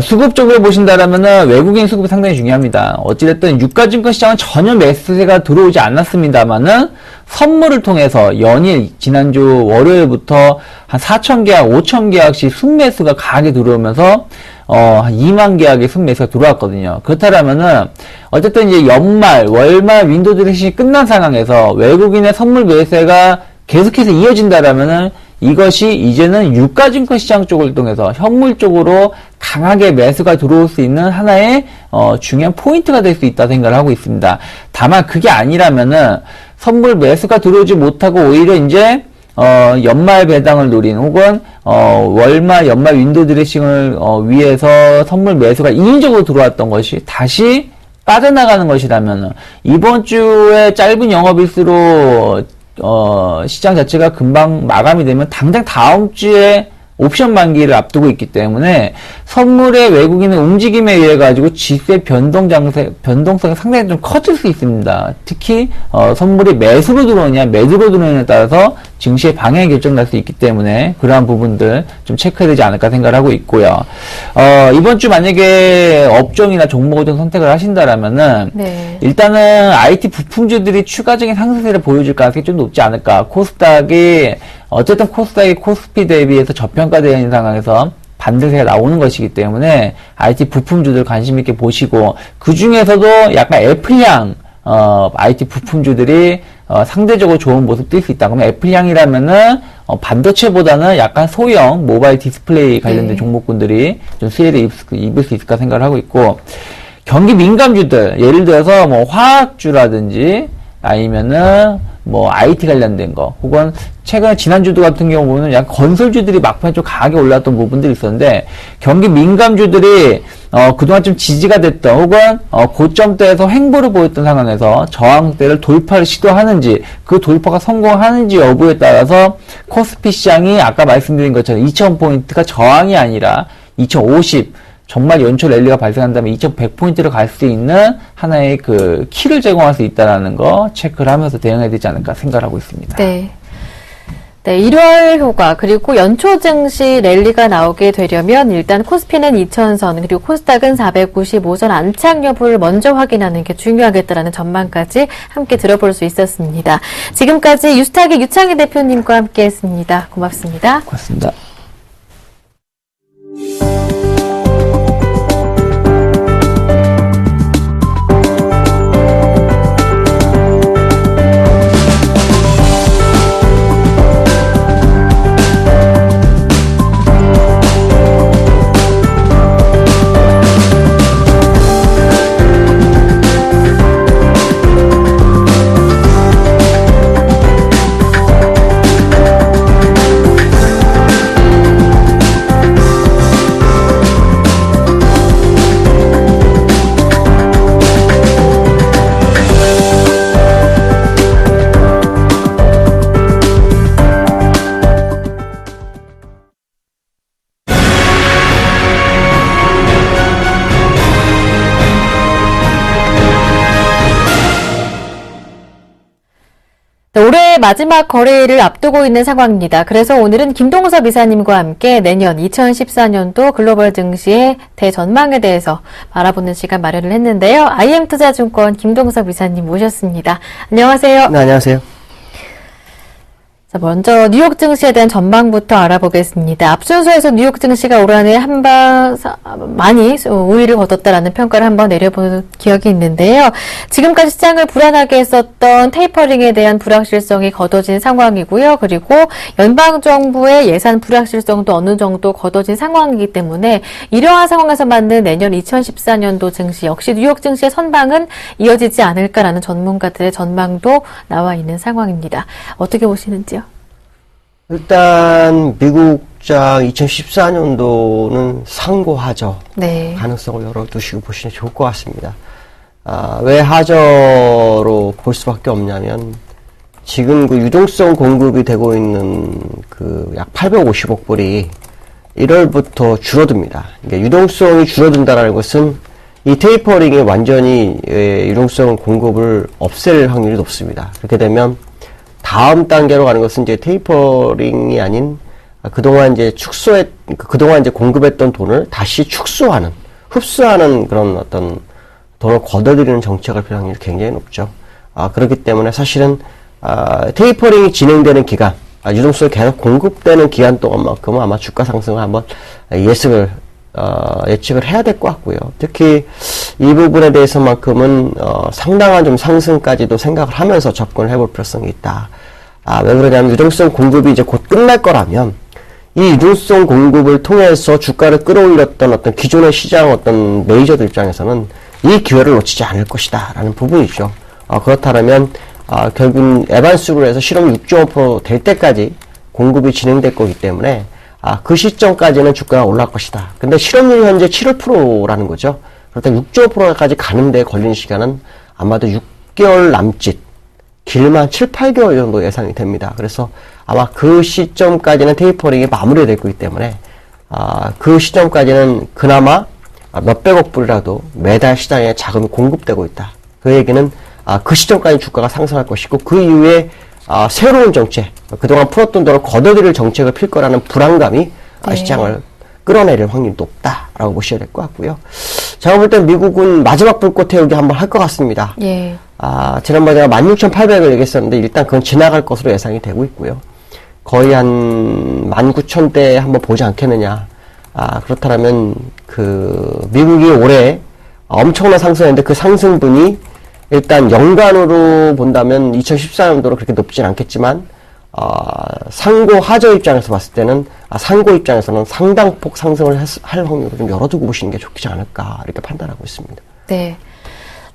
수급 쪽으로 보신다라면은 외국인 수급이 상당히 중요합니다. 어찌됐든 유가증권 시장은 전혀 매수세가 들어오지 않았습니다만은 선물을 통해서 연일 지난주 월요일부터 한 4,000계약, 5,000계약씩 순매수가 강하게 들어오면서 한 2만 계약의 순매수가 들어왔거든요. 그렇다면은 어쨌든 이제 연말, 월말 윈도우 드레싱이 끝난 상황에서 외국인의 선물 매수가 계속해서 이어진다라면은 이것이 이제는 유가증권 시장 쪽을 통해서 현물 쪽으로 강하게 매수가 들어올 수 있는 하나의 중요한 포인트가 될 수 있다 생각을 하고 있습니다. 다만 그게 아니라면은 선물 매수가 들어오지 못하고 오히려 이제 연말 배당을 노린 혹은 월말 연말 윈도우 드레싱을 위해서 선물 매수가 인위적으로 들어왔던 것이 다시 빠져나가는 것이라면은 이번 주에 짧은 영업일수로 시장 자체가 금방 마감이 되면 당장 다음 주에 옵션 만기를 앞두고 있기 때문에 선물의 외국인의 움직임에 의해 가지고 지수의 변동성이 상당히 좀 커질 수 있습니다. 특히 선물이 매수로 들어오냐 매도로 들어오냐에 따라서 증시의 방향이 결정날 수 있기 때문에 그러한 부분들 좀 체크해야 되지 않을까 생각을 하고 있고요. 이번 주 만약에 업종이나 종목을 좀 선택을 하신다라면은 네. 일단은 IT 부품주들이 추가적인 상승세를 보여줄 가능성이 좀 높지 않을까. 어쨌든 코스닥이 코스피 대비해서 저평가되어 있는 상황에서 반등세가 나오는 것이기 때문에 IT 부품주들 관심 있게 보시고, 그 중에서도 약간 애플향 IT 부품주들이 상대적으로 좋은 모습 띌 수 있다. 그러면 애플향이라면은 반도체보다는 약간 소형 모바일 디스플레이 관련된 종목군들이 좀 수혜를 입을 수 있을까 생각을 하고 있고, 경기 민감주들, 예를 들어서 뭐 화학주라든지 아니면은 뭐 IT 관련된 거, 혹은 최근에 지난주도 같은 경우는 약간 건설주들이 막판에 좀 강하게 올랐던 부분들이 있었는데, 경기 민감주들이 그동안 좀 지지가 됐던 혹은 고점대에서 횡보를 보였던 상황에서 저항대를 돌파를 시도하는지, 그 돌파가 성공하는지 여부에 따라서 코스피 시장이 아까 말씀드린 것처럼 2000포인트가 저항이 아니라 2050, 정말 연초 랠리가 발생한다면 2100포인트로 갈 수 있는 하나의 그 키를 제공할 수 있다는 거 체크를 하면서 대응해야 되지 않을까 생각하고 있습니다. 네. 네, 일월 효과 그리고 연초 증시 랠리가 나오게 되려면 일단 코스피는 2000선 그리고 코스닥은 495선 안착 여부를 먼저 확인하는 게 중요하겠다라는 전망까지 함께 들어볼 수 있었습니다. 지금까지 유스탁의 유창희 대표님과 함께했습니다. 고맙습니다. 고맙습니다. 마지막 거래일을 앞두고 있는 상황입니다. 그래서 오늘은 김동섭 이사님과 함께 내년 2014년도 글로벌 증시의 대전망에 대해서 알아보는 시간 마련을 했는데요. IM투자증권 김동섭 이사님 모셨습니다. 안녕하세요. 네, 안녕하세요. 자, 먼저 뉴욕 증시에 대한 전망부터 알아보겠습니다. 앞순서에서 뉴욕 증시가 올 한해 많이 우위를 거뒀다라는 평가를 한번 내려본 기억이 있는데요. 지금까지 시장을 불안하게 했었던 테이퍼링에 대한 불확실성이 걷어진 상황이고요. 그리고 연방정부의 예산 불확실성도 어느 정도 걷어진 상황이기 때문에 이러한 상황에서 맞는 내년 2014년도 증시 역시 뉴욕 증시의 선방은 이어지지 않을까라는 전문가들의 전망도 나와 있는 상황입니다. 어떻게 보시는지요? 일단 미국장 2014년도는 상고하저 네. 가능성을 열어두시고 보시면 좋을 것 같습니다. 왜 하저로 볼 수밖에 없냐면 지금 그 유동성 공급이 되고 있는 그 약 850억 불이 1월부터 줄어듭니다. 그러니까 유동성이 줄어든다는 것은 이 테이퍼링이 완전히 유동성 공급을 없앨 확률이 높습니다. 그렇게 되면 다음 단계로 가는 것은 이제 테이퍼링이 아닌 그동안 이제 그동안 이제 공급했던 돈을 다시 흡수하는 그런 어떤 돈을 걷어들이는 정책을 필요한 확률이 굉장히 높죠. 그렇기 때문에 사실은, 테이퍼링이 진행되는 기간, 유동성이 계속 공급되는 기간 동안만큼은 아마 주가 상승을 한번 예측을 해야 될 것 같고요. 특히 이 부분에 대해서만큼은 상당한 좀 상승까지도 생각을 하면서 접근을 해볼 필요성이 있다. 왜 그러냐면 유동성 공급이 이제 곧 끝날 거라면 이 유동성 공급을 통해서 주가를 끌어올렸던 어떤 기존의 시장 어떤 메이저들 입장에서는 이 기회를 놓치지 않을 것이다 라는 부분이죠. 그렇다면 결국은 에반스로 해서 실업률 6.5% 될 때까지 공급이 진행될 거기 때문에 그 시점까지는 주가가 올라갈 것이다. 근데 실업률이 현재 7%라는 거죠. 그렇다면 6.5%까지 가는데 걸리는 시간은 아마도 6개월 남짓, 길면 7, 8개월 정도 예상이 됩니다. 그래서 아마 그 시점까지는 테이퍼링이 마무리될 거기 때문에, 그 시점까지는 그나마 몇백억 불이라도 매달 시장에 자금이 공급되고 있다. 그 얘기는, 그 시점까지 주가가 상승할 것이고, 그 이후에, 새로운 정책, 그동안 풀었던 돈을 걷어들일 정책을 필 거라는 불안감이 네. 시장을 끌어내릴 확률이 높다라고 보셔야 될 것 같고요. 제가 볼 땐 미국은 마지막 불꽃 태우기 한번 할 것 같습니다. 예. 지난번에 제가 16,800을 얘기했었는데 일단 그건 지나갈 것으로 예상이 되고 있고요. 거의 한 19,000대 한번 보지 않겠느냐. 그렇다면 미국이 올해 엄청난 상승했는데 그 상승분이 일단 연간으로 본다면 2014년도로 그렇게 높진 않겠지만, 상고 하저 입장에서 봤을 때는, 상고 입장에서는 상당폭 상승을 할 확률을 좀 열어두고 보시는 게 좋지 않을까, 이렇게 판단하고 있습니다. 네.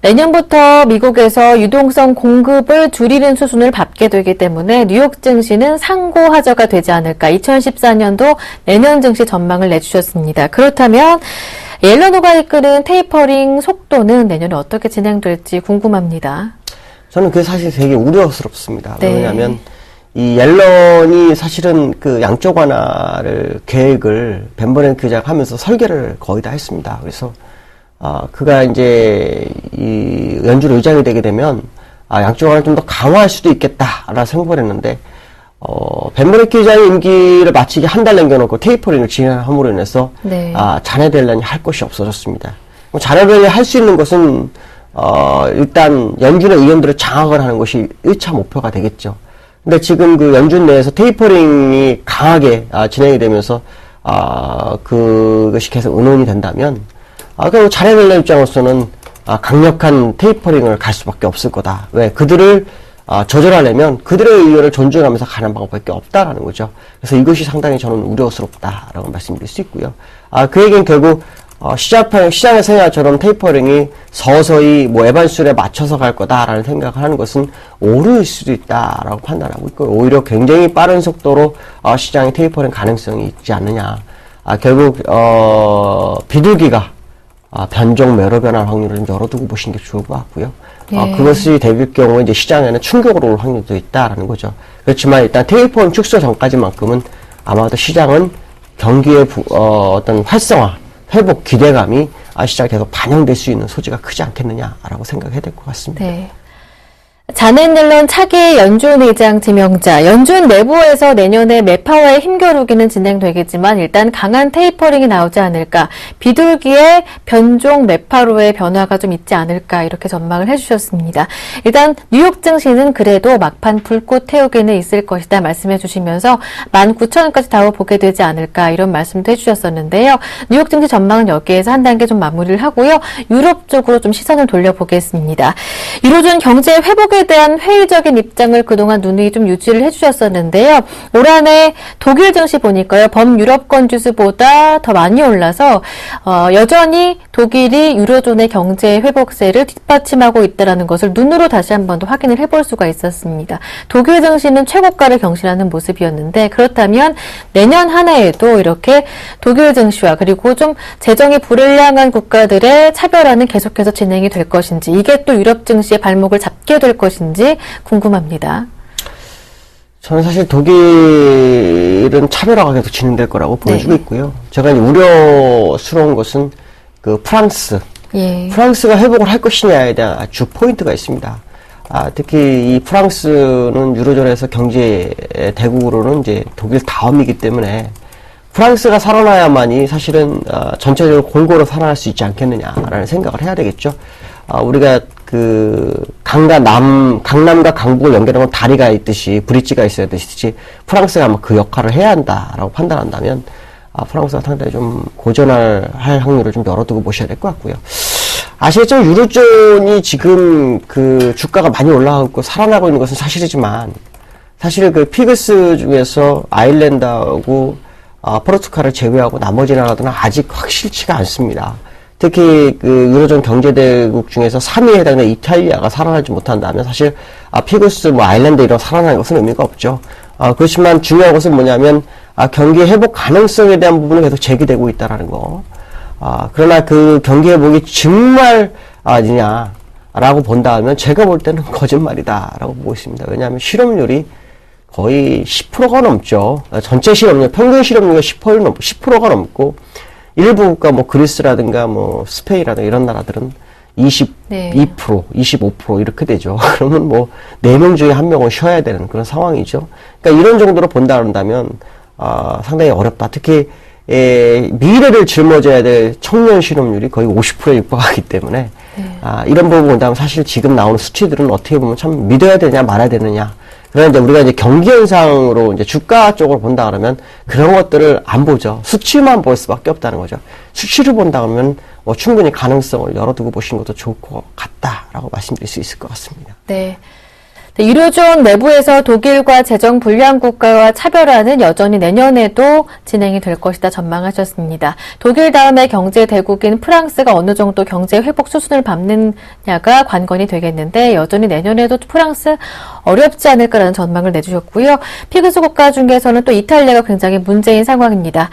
내년부터 미국에서 유동성 공급을 줄이는 수순을 밟게 되기 때문에 뉴욕 증시는 상고 하저가 되지 않을까. 2014년도 내년 증시 전망을 내주셨습니다. 그렇다면 옐런호가 이끄는 테이퍼링 속도는 내년에 어떻게 진행될지 궁금합니다. 저는 그게 사실 되게 우려스럽습니다. 네. 왜냐하면 이 옐런이 사실은 그 양적 완화를 계획을 벤 버냉키 기자가 하면서 설계를 거의 다 했습니다. 그래서 그가 이제 이 연준 의장이 되게 되면 양적 완화를 좀 더 강화할 수도 있겠다라는 생각을 했는데 벤 버냉키 기자의 임기를 마치기 한 달 남겨놓고 테이퍼링을 진행함으로 인해서 네. 자네 델런이 할 것이 없어졌습니다. 자네 델런이 할 수 있는 것은 일단 연준의 의원들을 장악을 하는 것이 1차 목표가 되겠죠. 근데 지금 그 연준 내에서 테이퍼링이 강하게 진행이 되면서 그것이 계속 의논이 된다면 그럼 자네 델런 입장으로서는 강력한 테이퍼링을 갈 수밖에 없을 거다. 왜? 그들을 조절하려면 그들의 의견을 존중하면서 가는 방법밖에 없다라는 거죠. 그래서 이것이 상당히 저는 우려스럽다라고 말씀드릴 수 있고요. 그 얘기는 결국 시장의 생각처럼 테이퍼링이 서서히 에반술에 맞춰서 갈 거다라는 생각을 하는 것은 오류일 수도 있다라고 판단하고 있고, 오히려 굉장히 빠른 속도로 시장의 테이퍼링 가능성이 있지 않느냐. 결국 비둘기가 변종 매로 변할 확률을 좀 열어두고 보시는 게 좋을 것 같고요. 예. 그것이 될 경우에 이제 시장에는 충격으로 올 확률도 있다라는 거죠. 그렇지만 일단 테이퍼링 축소 전까지만큼은 아마도 시장은 경기의 어떤 활성화, 회복 기대감이 시장에 계속 반영될 수 있는 소지가 크지 않겠느냐라고 생각해야 될 것 같습니다. 네. 자넷 옐런 차기 연준 의장 지명자, 연준 내부에서 내년에 매파와의 힘겨루기는 진행되겠지만 일단 강한 테이퍼링이 나오지 않을까, 비둘기의 변종 매파로의 변화가 좀 있지 않을까 이렇게 전망을 해주셨습니다. 일단 뉴욕 증시는 그래도 막판 불꽃 태우기는 있을 것이다 말씀해 주시면서 19,000원까지 다워보게 되지 않을까 이런 말씀도 해주셨었는데요. 뉴욕 증시 전망은 여기에서 한 단계 좀 마무리를 하고요. 유럽 쪽으로 좀 시선을 돌려보겠습니다. 유로존 경제 회복에 대한 회의적인 입장을 그동안 누누이 좀 유지를 해주셨었는데요. 올 한해 독일 증시 보니까요, 범유럽권 지수보다 더 많이 올라서 여전히 독일이 유로존의 경제 회복세를 뒷받침하고 있다는 것을 눈으로 다시 한 번 더 확인을 해볼 수가 있었습니다. 독일 증시는 최고가를 경신하는 모습이었는데, 그렇다면 내년 한 해에도 이렇게 독일 증시와 그리고 좀 재정이 불량한 국가들의 차별화는 계속해서 진행이 될 것인지, 이게 또 유럽 증시의 발목을 잡게 될 것인지 궁금합니다. 저는 사실 독일은 차별화가 계속 진행될 거라고 보여주고 있고요. 제가 이제 우려스러운 것은 그 프랑스. 예. 프랑스가 회복을 할 것이냐에 대한 주 포인트가 있습니다. 특히 이 프랑스는 유로존에서 경제 대국으로는 이제 독일 다음이기 때문에 프랑스가 살아나야만이 사실은 전체적으로 골고루 살아날 수 있지 않겠느냐라는 생각을 해야 되겠죠. 우리가 그 강남과 강북을 연결하는 다리가 있듯이 브릿지가 있어야 되듯이 프랑스가 아마 그 역할을 해야 한다라고 판단한다면 프랑스가 상당히 좀 고전할 확률을 좀 열어두고 보셔야 될 것 같고요. 아시겠지만 유로존이 지금 그 주가가 많이 올라가고 살아나고 있는 것은 사실이지만, 사실 그 피그스 중에서 아일랜드하고 포르투갈을 제외하고 나머지 나라들은 아직 확실치가 않습니다. 특히 그 유로존 경제대국 중에서 3위에 해당되는 이탈리아가 살아나지 못한다면 사실 피그스 아일랜드 이런 살아나는 것은 의미가 없죠. 그렇지만 중요한 것은 뭐냐면 경기 회복 가능성에 대한 부분은 계속 제기되고 있다라는 거. 그러나 그 경기 회복이 정말 아니냐라고 본다면 제가 볼 때는 거짓말이다라고 보고 있습니다. 왜냐하면 실업률이 거의 10%가 넘죠. 전체 실업률, 평균 실업률이 10%가 넘고, 일부 국가 그리스라든가 스페인이라든가 이런 나라들은 22%, 25% 이렇게 되죠. 그러면 4명 중에 1명은 쉬어야 되는 그런 상황이죠. 그러니까 이런 정도로 본다 그런다면 상당히 어렵다. 특히 미래를 짊어져야 될 청년 실업률이 거의 50%에 육박하기 때문에 이런 부분 본다면 사실 지금 나오는 수치들은 어떻게 보면 참 믿어야 되냐 말아야 되느냐. 그러나 이제 우리가 이제 경기 현상으로 이제 주가 쪽으로 본다 그러면 그런 것들을 안 보죠. 수치만 볼 수밖에 없다는 거죠. 수치를 본다 그러면 충분히 가능성을 열어두고 보시는 것도 좋을 것 같다라고 말씀드릴 수 있을 것 같습니다. 네. 유로존 내부에서 독일과 재정 불량 국가와 차별화는 여전히 내년에도 진행이 될 것이다 전망하셨습니다. 독일 다음에 경제 대국인 프랑스가 어느 정도 경제 회복 수순을 밟느냐가 관건이 되겠는데, 여전히 내년에도 프랑스 어렵지 않을까라는 전망을 내주셨고요. 피그스 국가 중에서는 또 이탈리아가 굉장히 문제인 상황입니다.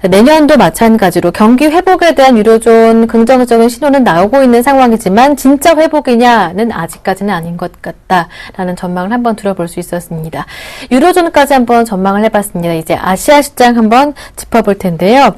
내년도 마찬가지로 경기 회복에 대한 유로존 긍정적인 신호는 나오고 있는 상황이지만 진짜 회복이냐는 아직까지는 아닌 것 같다라는 전망을 한번 들어볼 수 있었습니다. 유로존까지 한번 전망을 해봤습니다. 이제 아시아 시장 한번 짚어볼 텐데요.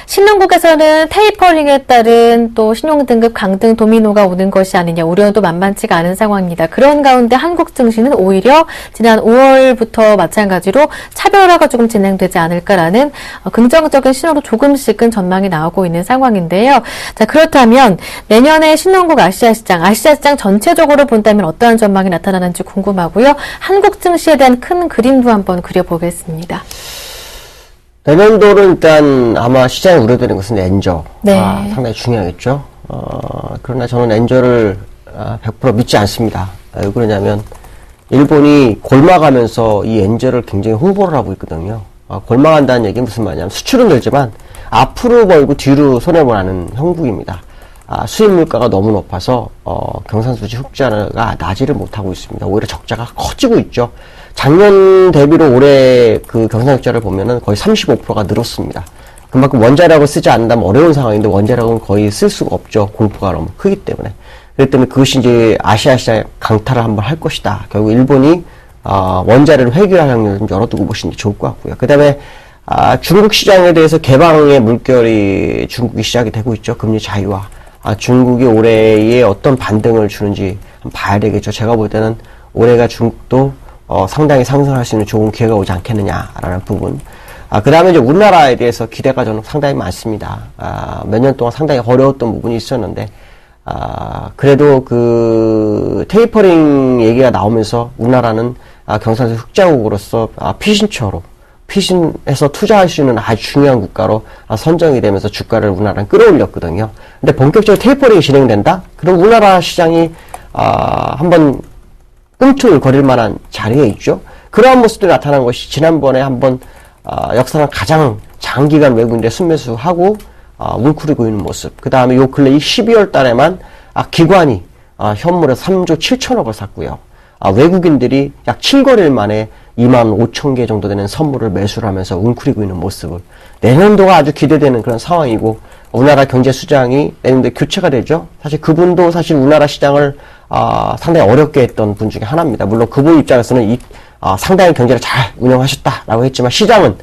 신흥국에서는 테이퍼링에 따른 또 신용등급 강등 도미노가 오는 것이 아니냐 우려도 만만치가 않은 상황입니다. 그런 가운데 한국 증시는 오히려 지난 5월부터 마찬가지로 차별화가 조금 진행되지 않을까라는 긍정적인 신호로 조금씩은 전망이 나오고 있는 상황인데요. 자, 그렇다면 내년에 신흥국 아시아 시장 전체적으로 본다면 어떠한 전망이 나타나는지 궁금하고요. 한국 증시에 대한 큰 그림도 한번 그려보겠습니다. 내년도는 일단 아마 시장에 우려되는 것은 엔저. 네. 상당히 중요하겠죠. 그러나 저는 엔저를 100% 믿지 않습니다. 왜 그러냐면 일본이 골마가면서 이 엔저를 굉장히 홍보를 하고 있거든요. 골마간다는 얘기는 무슨 말이냐면 수출은 늘지만 앞으로 벌고 뒤로 손해보라는 형국입니다. 수입 물가가 너무 높아서 경상수지 흑자가 나지를 못하고 있습니다. 오히려 적자가 커지고 있죠. 작년 대비로 올해 그 경상흑자를 보면은 거의 35%가 늘었습니다. 그만큼 원자력을 쓰지 않는다면 어려운 상황인데 원자력은 거의 쓸 수가 없죠. 공포가 너무 크기 때문에. 그렇기 때문에 그것이 이제 아시아 시장에 강탈을 한번 할 것이다. 결국 일본이 원자력을 회귀할 확률을 좀 열어두고 보시는 게 좋을 것 같고요. 그 다음에 중국 시장에 대해서 개방의 물결이 중국이 시작이 되고 있죠. 금리 자유화. 중국이 올해에 어떤 반등을 주는지 한번 봐야 되겠죠. 제가 볼 때는 올해가 중국도 상당히 상승할 수 있는 좋은 기회가 오지 않겠느냐라는 부분. 그 다음에 이제 우리나라에 대해서 기대가 저는 상당히 많습니다. 몇 년 동안 상당히 어려웠던 부분이 있었는데, 그래도 그 테이퍼링 얘기가 나오면서 우리나라는 경상도 흑자국으로서 피신해서 투자할 수 있는 아주 중요한 국가로 선정이 되면서 주가를 우리나라는 끌어올렸거든요. 근데 본격적으로 테이퍼링이 진행된다? 그럼 우리나라 시장이 한번 꿈틀거릴 만한 자리에 있죠. 그러한 모습들이 나타난 것이 지난번에 한번 역사상 가장 장기간 외국인들 순매수하고 웅크리고 있는 모습. 그 다음에 요 근래 12월 달에만 기관이 현물에 3조 7천억을 샀고요. 외국인들이 약 7거래일 만에 2만 5천 개 정도 되는 선물을 매수를 하면서 웅크리고 있는 모습을, 내년도가 아주 기대되는 그런 상황이고, 우리나라 경제 수장이 내년도에 교체가 되죠. 사실 그분도 사실 우리나라 시장을 상당히 어렵게 했던 분 중에 하나입니다. 물론 그분 입장에서는 상당히 경제를 잘 운영하셨다라고 했지만, 시장은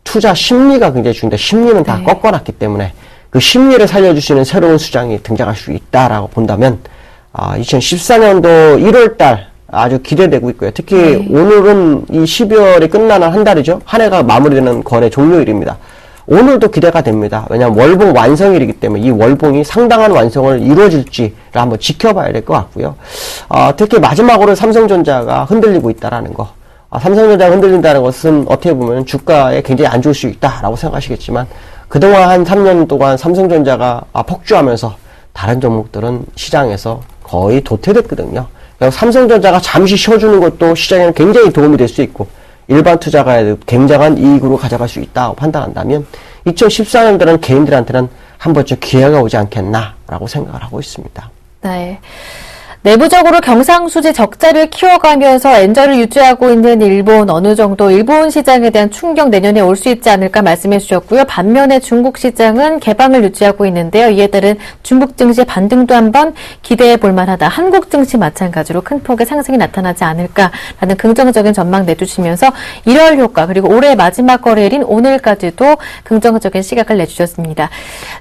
투자 심리가 굉장히 중요한데 심리는 다 꺾어놨기 때문에 그 심리를 살려줄 수 있는 새로운 수장이 등장할 수 있다라고 본다면 2014년도 1월달 아주 기대되고 있고요. 특히 오늘은 이 12월이 끝나는 한 달이죠. 한 해가 마무리되는 거래 종료일입니다. 오늘도 기대가 됩니다. 왜냐하면 월봉 완성일이기 때문에 이 월봉이 상당한 완성을 이루어질지를 한번 지켜봐야 될 것 같고요. 특히 마지막으로 삼성전자가 흔들리고 있다라는 거. 삼성전자가 흔들린다는 것은 어떻게 보면 주가에 굉장히 안 좋을 수 있다라고 생각하시겠지만, 그동안 한 3년 동안 삼성전자가 폭주하면서 다른 종목들은 시장에서 거의 도태됐거든요. 삼성전자가 잠시 쉬어주는 것도 시장에는 굉장히 도움이 될 수 있고, 일반 투자가에도 굉장한 이익으로 가져갈 수 있다고 판단한다면 2014년도는 개인들한테는 한 번쯤 기회가 오지 않겠나라고 생각을 하고 있습니다. 네. 내부적으로 경상수지 적자를 키워가면서 엔저를 유지하고 있는 일본, 어느 정도 일본 시장에 대한 충격 내년에 올 수 있지 않을까 말씀해 주셨고요. 반면에 중국 시장은 개방을 유지하고 있는데요. 이에 따른 중국 증시 반등도 한번 기대해 볼 만하다. 한국 증시 마찬가지로 큰 폭의 상승이 나타나지 않을까라는 긍정적인 전망 내주시면서 1월 효과, 그리고 올해 마지막 거래일인 오늘까지도 긍정적인 시각을 내주셨습니다.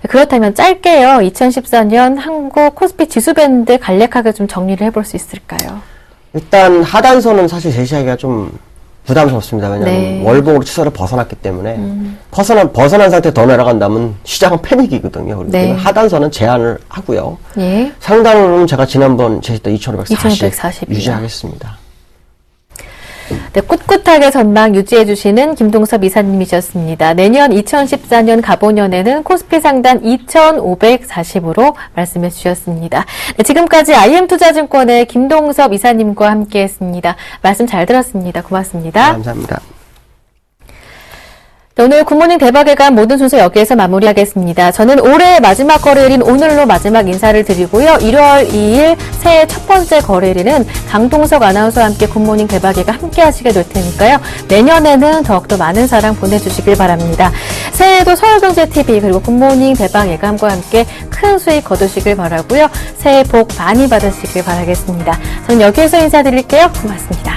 그렇다면 짧게요. 2014년 한국 코스피 지수 밴드 간략하게 좀 정리를 해볼 수 있을까요? 일단 하단선은 사실 제시하기가 좀 부담스럽습니다. 왜냐하면 월봉으로 추세를 벗어났기 때문에 벗어난 상태 더 내려간다면 시장은 패닉이거든요. 그렇기 때문에 하단선은 제한을 하고요. 상단으로는 제가 지난번 제시했던 2540 유지하겠습니다. 네, 꿋꿋하게 전망 유지해주시는 김동섭 이사님이셨습니다. 내년 2014년 가보년에는 코스피 상단 2540으로 말씀해 주셨습니다. 네, 지금까지 IM투자증권의 김동섭 이사님과 함께했습니다. 말씀 잘 들었습니다. 고맙습니다. 네, 감사합니다. 네, 오늘 굿모닝 대박에 간 모든 순서 여기에서 마무리하겠습니다. 저는 올해 마지막 거래일인 오늘로 마지막 인사를 드리고요. 1월 2일 새해 첫 번째 거래일에는 강동석 아나운서와 함께 굿모닝 대박에가 함께 하시게 될 테니까요. 내년에는 더욱더 많은 사랑 보내주시길 바랍니다. 새해에도 서울경제TV 그리고 굿모닝 대박예감과 함께 큰 수익 거두시길 바라고요. 새해 복 많이 받으시길 바라겠습니다. 저는 여기에서 인사드릴게요. 고맙습니다.